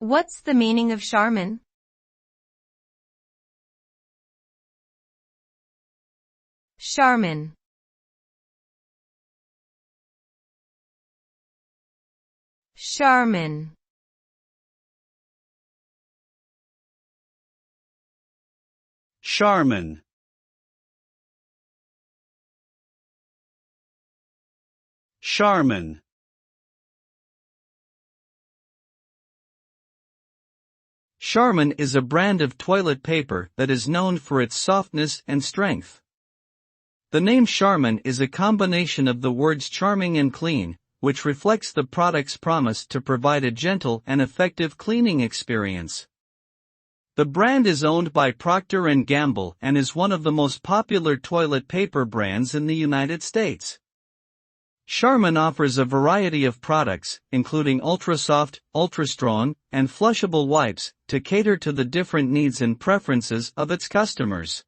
What's the meaning of Charmin? Charmin. Charmin. Charmin. Charmin. Charmin is a brand of toilet paper that is known for its softness and strength. The name Charmin is a combination of the words charming and clean, which reflects the product's promise to provide a gentle and effective cleaning experience. The brand is owned by Procter & Gamble and is one of the most popular toilet paper brands in the United States. Charmin offers a variety of products, including ultra-soft, ultra-strong, and flushable wipes, to cater to the different needs and preferences of its customers.